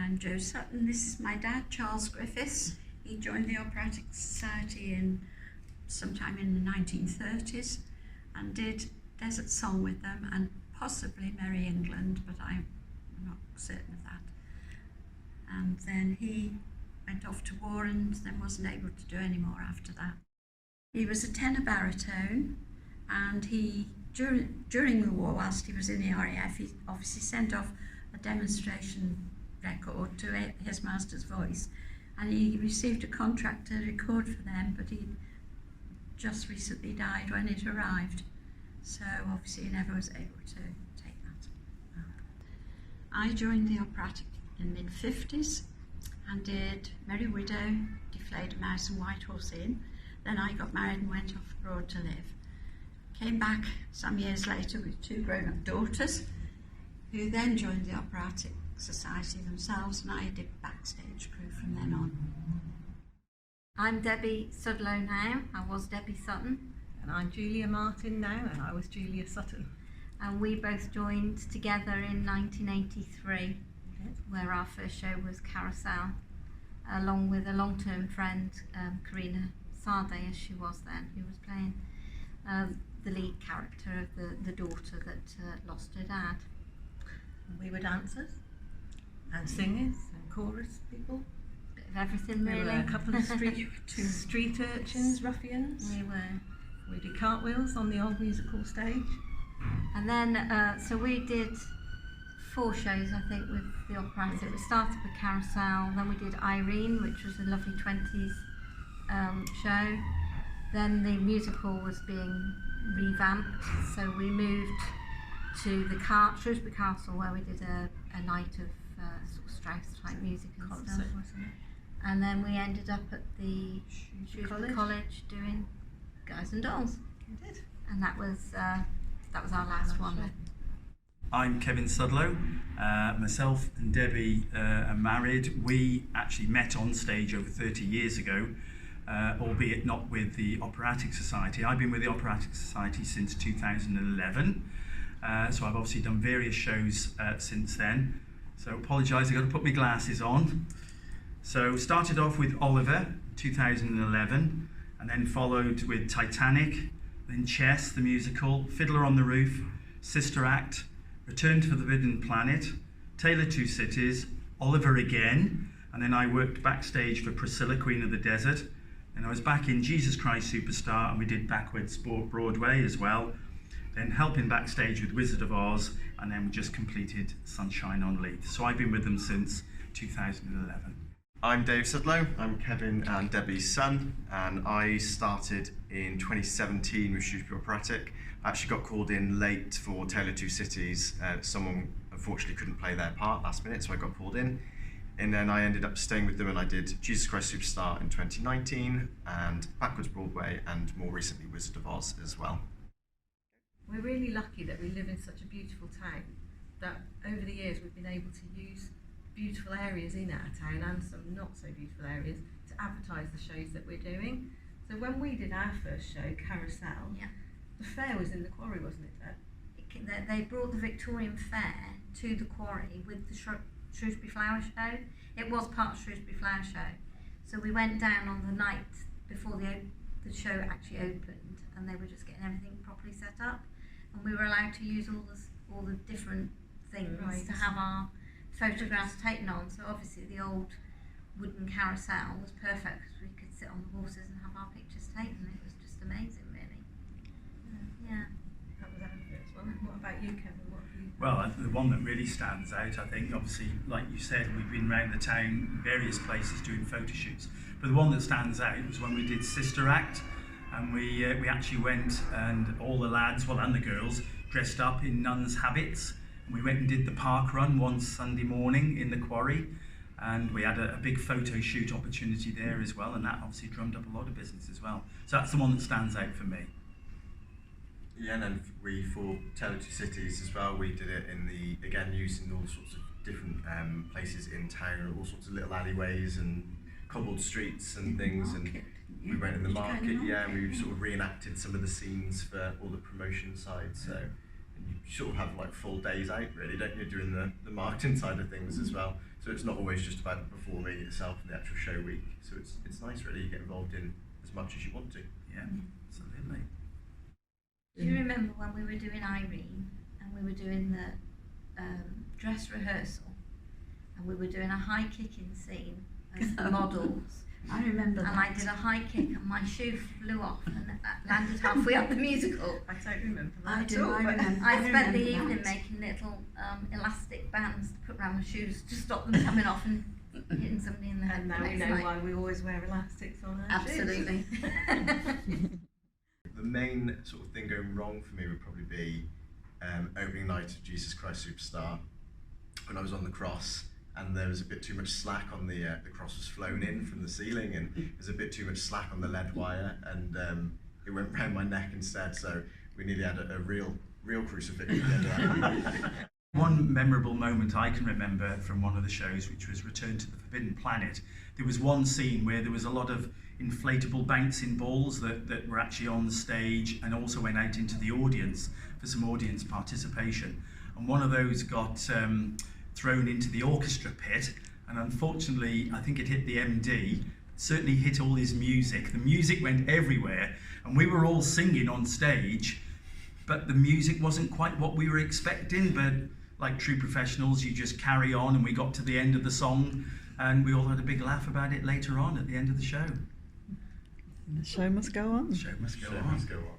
I'm Jo Sutton. This is my dad, Charles Griffiths. He joined the Operatic Society sometime in the 1930s and did Desert Song with them and possibly Merry England, but I'm not certain of that. And then he went off to war and then wasn't able to do any more after that. He was a tenor baritone, and he, during the war, whilst he was in the RAF, he obviously sent off a demonstration record to his master's voice, and he received a contract to record for them, but he just recently died when it arrived, so obviously he never was able to take that up. I joined the operatic in the mid-50s and did Merry Widow, Deflayed a Mouse and White Horse Inn. Then I got married and went off abroad to live. Came back some years later with 2 grown-up daughters, who then joined the Operatic Society themselves, and I did backstage crew from then on. I'm Debbie Sudlow now. I was Debbie Sutton. And I'm Julia Martin now, and I was Julia Sutton. And we both joined together in 1983, where our first show was Carousel, along with a long-term friend, Karina Sade, as she was then, who was playing the lead character of the daughter that lost her dad. We were dancers and singers and chorus people. Bit of everything, We really. were a couple of street urchins, ruffians. We were. We did cartwheels on the old musical stage. And then, so we did 4 shows, I think, with the operatic. We started with Carousel, then we did Irene, which was a lovely 20s show. Then the musical was being revamped, so we moved to the Shrewsbury Castle, where we did a night of sort of Strauss-type music and Concert, stuff. wasn't it? And then we ended up at the Shrewsbury College doing Guys and Dolls. We did. And that was our last one then. I'm Kevin Sudlow. Myself and Debbie are married. We actually met on stage over 30 years ago, albeit not with the Operatic Society. I've been with the Operatic Society since 2011, so I've obviously done various shows since then. So apologise, I've got to put my glasses on. So started off with Oliver, 2011, and then followed with Titanic, then Chess, the musical, Fiddler on the Roof, Sister Act, Return to the Forbidden Planet, Tale of Two Cities, Oliver again, and then I worked backstage for Priscilla, Queen of the Desert, and I was back in Jesus Christ Superstar, and we did Backwards Sport Broadway as well, then helping backstage with Wizard of Oz, and then we just completed Sunshine on Leith. So I've been with them since 2011. I'm Dave Sudlow. I'm Kevin and Debbie's son, and I started in 2017 with Shrewsbury Operatic. I actually got called in late for Tale of Two Cities. Someone unfortunately couldn't play their part last minute, so I got pulled in. And then I ended up staying with them, and I did Jesus Christ Superstar in 2019, and Backwards Broadway, and more recently Wizard of Oz as well. We're really lucky that we live in such a beautiful town, that over the years we've been able to use beautiful areas in our town and some not so beautiful areas to advertise the shows that we're doing. So when we did our first show, Carousel, Yeah. the fair was in the quarry, wasn't it, Deb? They brought the Victorian Fair to the quarry with the Shrewsbury Flower Show. It was part of Shrewsbury Flower Show. So we went down on the night before the show actually opened, and they were just getting everything properly set up. And we were allowed to use all the different things to have our photographs taken on. So obviously the old wooden carousel was perfect because we could sit on the horses and have our pictures taken. It was just amazing, really. Yeah. That was our first one. What about you, Kevin? What have you? Well, the one that really stands out, I think, obviously, like you said, we've been around the town, various places doing photo shoots. But the one that stands out was when we did Sister Act, and we actually went, and all the lads, well, and the girls, dressed up in nuns' habits. And we went and did the park run one Sunday morning in the quarry, and we had a big photo shoot opportunity there as well, and that obviously drummed up a lot of business as well. So that's the one that stands out for me. Yeah, and then for Tale of Two Cities as well, we did it again using all sorts of different places in town, all sorts of little alleyways and cobbled streets and things, and we went in the market, and we sort of reenacted some of the scenes for all the promotion side. So and you sort of have like full days out, really, don't you, doing the marketing side of things as well. So So it's not always just about performing itself in the actual show week. So it's nice really, you get involved in as much as you want to. Yeah, absolutely. Do you remember when we were doing Irene and we were doing the dress rehearsal and we were doing a high kicking scene as the models? I remember And that. I did a high kick and my shoe flew off and that landed halfway up the musical. I don't remember that I at do, all, I but- remember. I spent the remember evening that. making little elastic bands to put around my shoes to stop them coming off and hitting somebody in the head. And now the we next know night. why we always wear elastics on our shoes. Absolutely. The main sort of thing going wrong for me would probably be opening night of Jesus Christ Superstar, when I was on the cross and there was a bit too much slack on the cross was flown in from the ceiling and there was a bit too much slack on the lead wire and it went round my neck instead, so we nearly had a real crucifix at the end of that. One memorable moment I can remember from one of the shows, which was Return to the Forbidden Planet, there was one scene where there was a lot of inflatable bouncing balls that were actually on the stage and also went out into the audience for some audience participation. And one of those got thrown into the orchestra pit, and unfortunately I think it hit the MD, certainly hit all his music. The music went everywhere and we were all singing on stage, but the music wasn't quite what we were expecting. But like true professionals, you just carry on, and we got to the end of the song and we all had a big laugh about it later on at the end of the show. The show must go on. The show must go Show on. must go on.